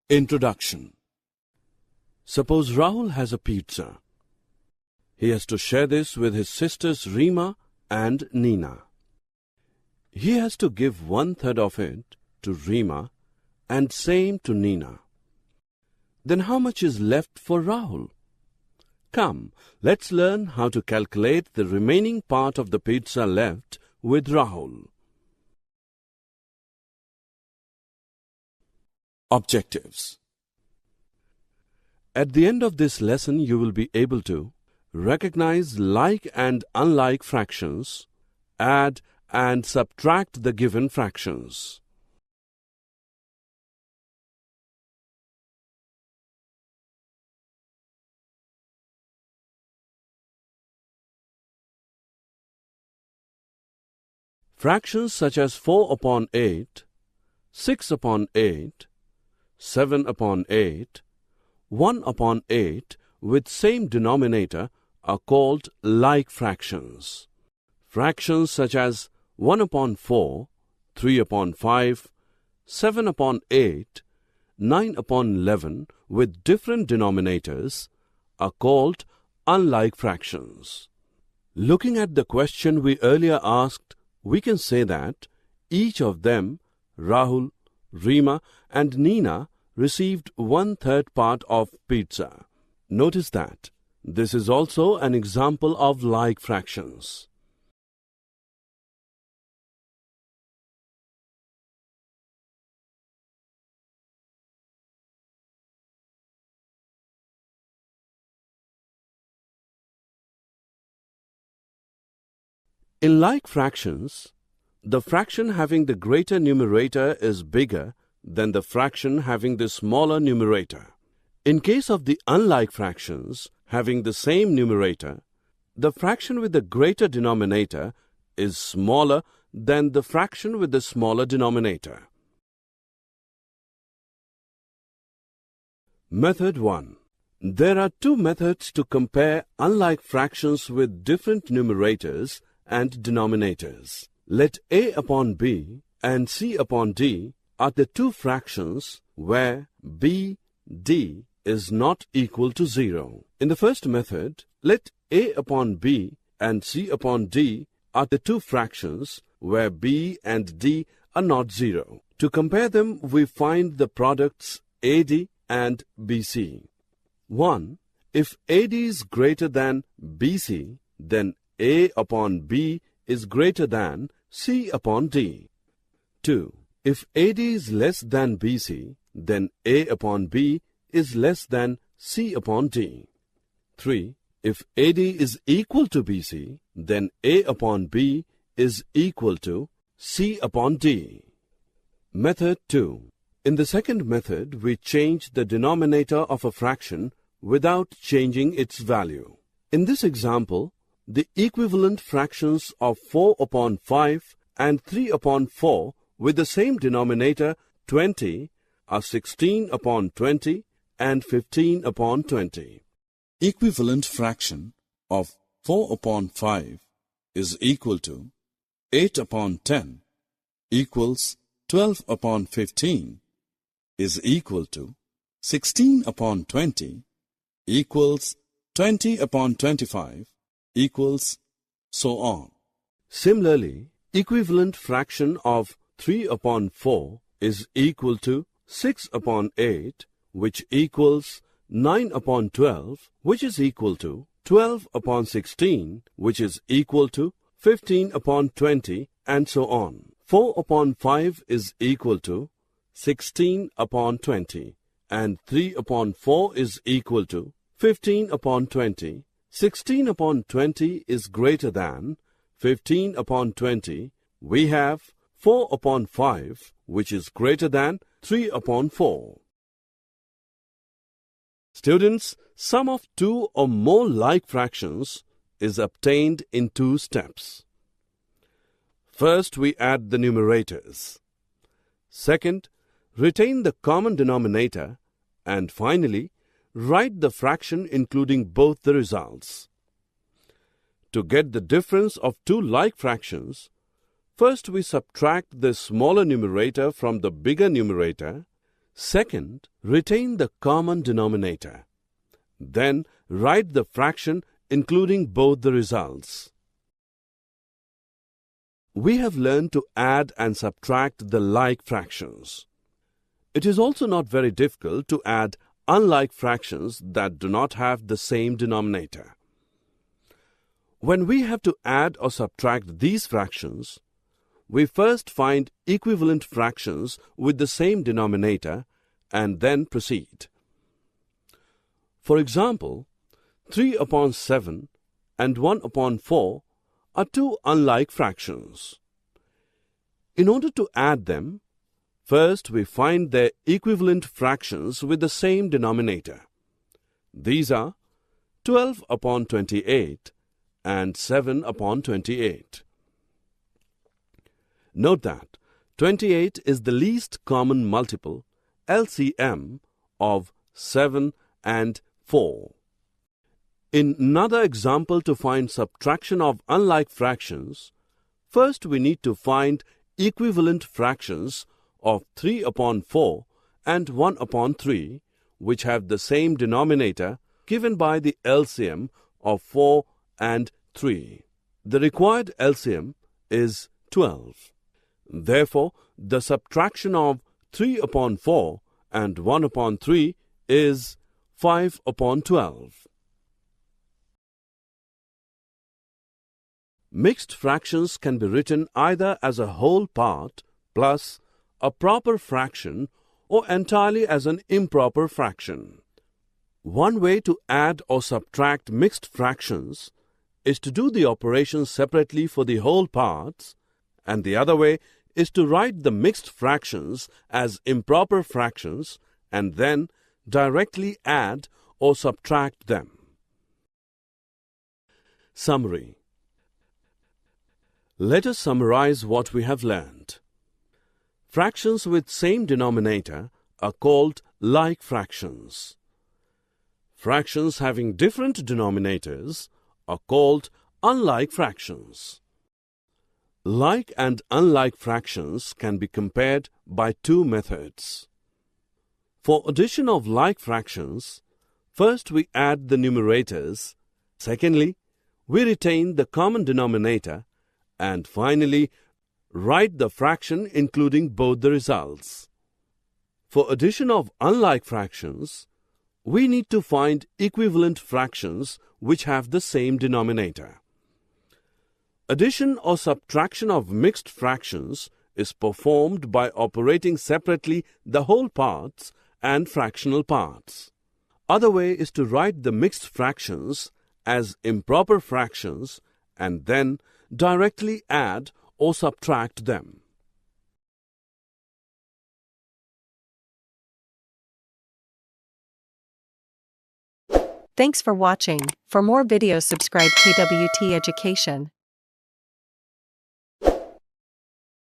Introduction. Suppose Rahul has a pizza. He has to share this with his sisters Rima and Nina. He has to give 1/3 of it to Rima and same to Nina. Then how much is left for Rahul? Come, let's learn how to calculate the remaining part of the pizza left with Rahul. Objectives. At the end of this lesson, you will be able to recognize like and unlike fractions, add and subtract the given fractions. Fractions such as 4/8, 6/8, 7/8, 1/8 with same denominator are called like fractions. Fractions such as 1/4, 3/5, 7/8, 9/11 with different denominators are called unlike fractions. Looking at the question we earlier asked, we can say that each of them, Rahul, Rima and Nina, received 1/3 part of pizza. Notice that this is also an example of like fractions. In like fractions, the fraction having the greater numerator is bigger than the fraction having the smaller numerator. In case of the unlike fractions having the same numerator, the fraction with the greater denominator is smaller than the fraction with the smaller denominator. Method 1. There are two methods to compare unlike fractions with different numerators and denominators. Let A upon B and C upon D are the two fractions where B, D is not equal to 0. In the first method, let A upon B and C upon D are the two fractions where B and D are not 0. To compare them, we find the products AD and BC. 1. If AD is greater than BC, then A upon B is greater than C upon D. 2. If AD is less than BC, then A upon B is less than C upon D. 3. If AD is equal to BC, then A upon B is equal to C upon D. Method 2. In the second method, we change the denominator of a fraction without changing its value. In this example, the equivalent fractions of 4/5 and 3/4 with the same denominator 20 are 16/20 and 15/20. Equivalent fraction of 4/5 is equal to 8/10 equals 12/15 is equal to 16/20 equals 20/25 equals so on. Similarly, equivalent fraction of 3/4 is equal to 6/8, which equals 9/12, which is equal to 12/16, which is equal to 15/20, and so on. 4/5 is equal to 16/20, and 3/4 is equal to 15/20. 16/20 is greater than 15/20. We have 4/5, which is greater than 3/4. Students, sum of two or more like fractions is obtained in two steps. First, we add the numerators. Second, retain the common denominator. And finally, write the fraction including both the results. To get the difference of two like fractions, first we subtract the smaller numerator from the bigger numerator, Second, retain the common denominator. Then write the fraction including both the results. We have learned to add and subtract the like fractions. It is also not very difficult to add unlike fractions that do not have the same denominator. When we have to add or subtract these fractions, we first find equivalent fractions with the same denominator and then proceed. For example, 3 upon 7 and 1 upon 4 are two unlike fractions. In order to add them, first we find their equivalent fractions with the same denominator. These are 12 upon 28 and 7 upon 28. Note that 28 is the least common multiple, LCM, of 7 and 4. In another example to find subtraction of unlike fractions, first we need to find equivalent fractions of 3 upon 4 and 1 upon 3, which have the same denominator given by the LCM of 4 and 3. The required LCM is 12. Therefore, the subtraction of 3 upon 4 and 1 upon 3 is 5 upon 12. Mixed fractions can be written either as a whole part plus a proper fraction or entirely as an improper fraction. One way to add or subtract mixed fractions is to do the operation separately for the whole parts, and the other way is to write the mixed fractions as improper fractions and then directly add or subtract them. Summary. Let us summarize what we have learned. Fractions with same denominator are called like fractions. Fractions having different denominators are called unlike fractions. Like and unlike fractions can be compared by two methods. For addition of like fractions, first we add the numerators, secondly, we retain the common denominator, and finally, write the fraction including both the results. For addition of unlike fractions, we need to find equivalent fractions which have the same denominator. Addition or subtraction of mixed fractions is performed by operating separately the whole parts and fractional parts. Other way is to write the mixed fractions as improper fractions and then directly add or subtract them. Thanks for watching. For more videos, subscribe KWT Education.